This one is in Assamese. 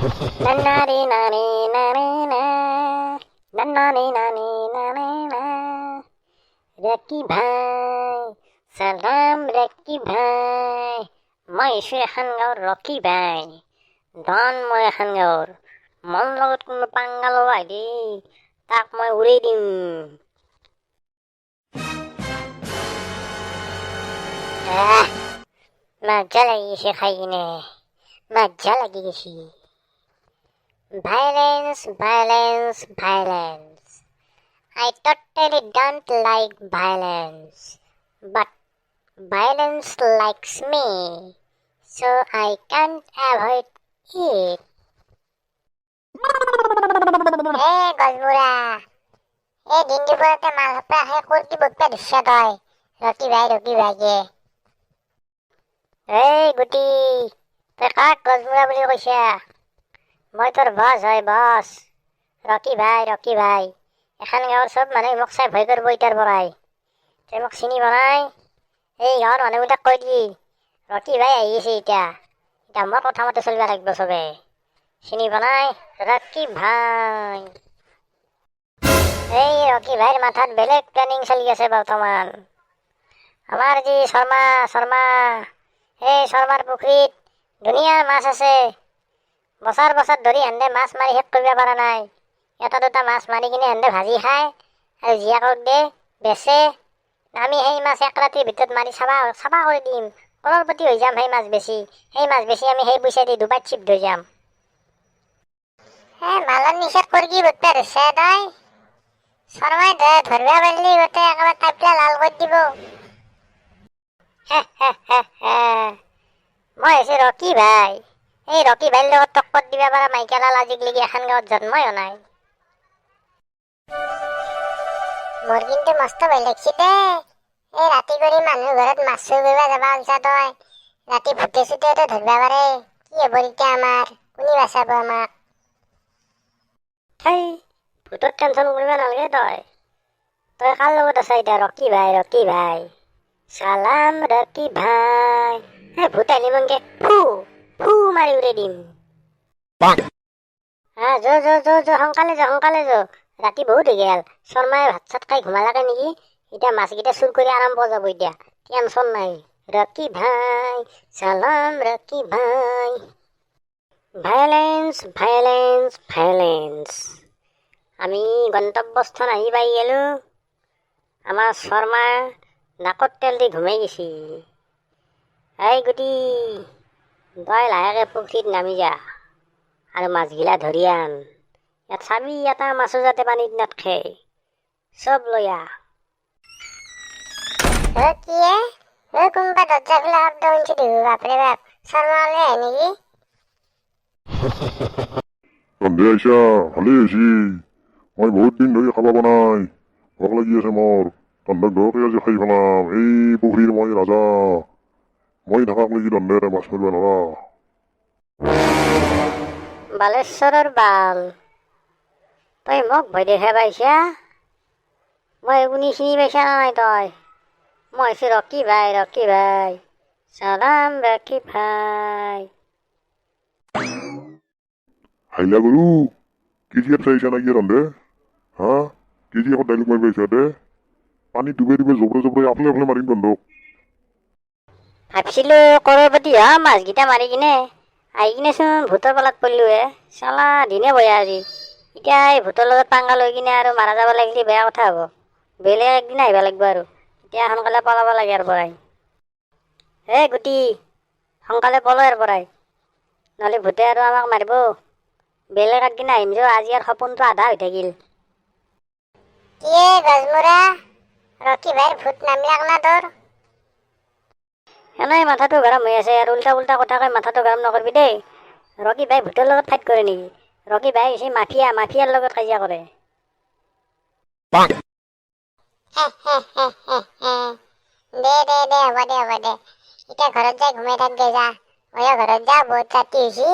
নানাৰে নাৰে নাৰে না, নানাৰে নাৰে নাৰে না। ৰকি ভাই, সালাম ৰকি ভাই। মই আছো এখন গাঁৱৰ ৰকি ভাই। ধন মই এখন গাঁৱৰ। মোৰ লগত কোনো পাংগা ল'ব আহিলে তাক মই উৰাই দিম। মজা লাগি গৈছে খাই কিনে, মজা লাগি গৈছে। Violence violence violence. I totally don't like violence, but violence likes me, so I can't avoid it. Hey, গজবুৰা, এই দিন দুপৰতে মাল সোপা খাই কুৰ্তি বকবা ধৰিছা তই, ৰকি ভাইকে। এই গুটি, তই কাক গজবুৰা বুলি কৈছা? মই তোৰ বছ হয় বছ, ৰকি ভাই। এখন গাঁৱৰ চব মানুহে মোক চাই ভয় কৰিব এতিয়াৰ পৰাই। তই মোক চিনি বনাই এই গাঁৱৰ মানুহবিলাক কৈ দিবি ৰকি ভাই আহি আছে এতিয়া মোৰ কথা মতে চলিব লাগিব চবে। চিনি বনাই ৰকি ভাই। এই ৰকি ভাইৰ মাথাত বেলেগ প্লেনিং চলি আছে বৰ্তমান। আমাৰ যি শৰ্মা এই শৰ্মাৰ পুখুৰীত ধুনীয়া মাছ আছে। বছৰ ধৰি হেন্দে মাছ মাৰি শেষ কৰিব পৰা নাই। এটা দুটা মাছ মাৰি কিনে হেন্দে ভাজি খায় আৰু জীয়াকক দে বেচে। আমি সেই মাছ এক ৰাতিৰ ভিতৰত মাৰি চাবা কৰি দিম। কলৰপতি হৈ যাম সেই মাছ বেছি আমি সেই পইচা দি ডুবাইত চিফ্ট হৈ যাম। মালৰ নিচাত কৰি বটবা ধৰছা তই। শৰ্মাই ধৰবা পাৰিলি গোটেই একেবাৰে টাইপলা লাল কৰি দিব। মই হৈছে ৰকি ভাই। এই ৰকি ভাইৰ লগত টক্কৰ দিবা পাৰা মাইকেলাল আজিকলেকি এখন গাঁৱত জন্মই হোৱা নাই। মোৰ কিন্তু মস্ত ভয় লাগছি দে। এই ৰাতি কৰি মানুহৰ ঘৰত মাছ চুৰ কৰিব যাবা ওলছা তই। ৰাতি ভূতে চুতেতো ধৰবা পাৰে। কি হ'ব এতিয়া আমাৰ? কোনে বাচাব আমাক? হেই, ভূতৰ টেনচন কৰিব নালাগে তই কাৰ লগত আছা এতিয়া? ৰকি ভাই। চালাম ৰকি ভাই। হে ভূত আহিলে মনকে ফু মাৰি উৰাই দিম। সোনকালে যা। ৰাতি বহুত হৈ গেল। শৰ্মাই ভাত চাত খাই ঘুমালাকে নেকি? এতিয়া মাছকেইটা চুৰ কৰি আৰম্ভ যাব এতিয়া। টেনচন নাই। ৰকি ভাই, চালাম ৰকি ভাই। ভাইলেন্স। আমি গন্তব্যস্থান আহি পাই গেলো। আমাৰ শৰ্মা নাকত তেল দি ঘুমাই গেছি। এই গুটি, তই লাহেকে পুখুৰীত নামি যা আৰু মাছগিলা ধৰি আন। ইয়াত চাবি এটা মাছো যাতে পানীত নাথকে। চব লৈ আহ। কোনোবা দরজা খোলা শব্দ শুনছি দেখো। বাপরে বাপ, শর্মা ওলাই আহে নেকি? সন্ধিয়া আইসা ভালেই হৈছি। মই বহুত দিন ধৰি খাবা বনাই ভোক লাগি আছে মোৰ। তহঁতক ঘৰতে আজি খাই পেলাম। এই পুখুৰীৰ মই ৰাজা। মই থাকাক লাগি তহঁতে মাছ মাৰিব নৰা। বালেশ্বৰৰ বাল, তই মোক ভয় দেখা পাইছা? মই শুনি চিনি পাইছা নাই তই? মই হৈছো ৰকি ভাই। চালাম ৰকি ভাই। হাইলা গৰু কেজিএফ চাইছা নাকি তহঁতে? হা, কেজিএফত ডাইলগ মাৰিব আহিছা দে। পানী ডুবে জবৰে আফলে মাৰিম তহঁতক। ভাবছিলো কৰৰপতি হোৱা মাছকেইটা মাৰি কিনে আহি কিনেচোন ভূতৰ পালাত পৰিলো হে। চালা দিনে বয়া আজি। এতিয়া এই ভূতৰ লগত পাংগা লৈ কিনে আৰু মাৰা যাব লাগিলে বেয়া কথা হ'ব। বেলেগ একদিন আহিব লাগিব আৰু। এতিয়া সোনকালে পলাব লাগে ইয়াৰ পৰাই। গুটি, সোনকালে পলো ইয়াৰ পৰাই, নহ'লে ভূতে আৰু আমাক মাৰিব। বেলেগ একদিন আহিম যো, আজি আৰু সপোনটো আধা হৈ থাকিল। গজমুৰা, ৰকি ভাইৰ ভূত নামলাক না তোৰ? এনেই মাথাটো গৰম হৈ আছে আৰু উল্টা কথা কৈ মাথাটো গৰম নকৰিবি দেই। ৰকি ভাই ভূতৰ লগত ফাইট কৰে নেকি? ৰকি ভাই হৈছে মাফিয়াৰ লগত কাজিয়া কৰে। দে হ'ব দে। এতিয়া ঘৰত যাই ঘুমাই থাক গে যা। ময়ো ঘৰত যা, বহুত ৰাতি হৈছি।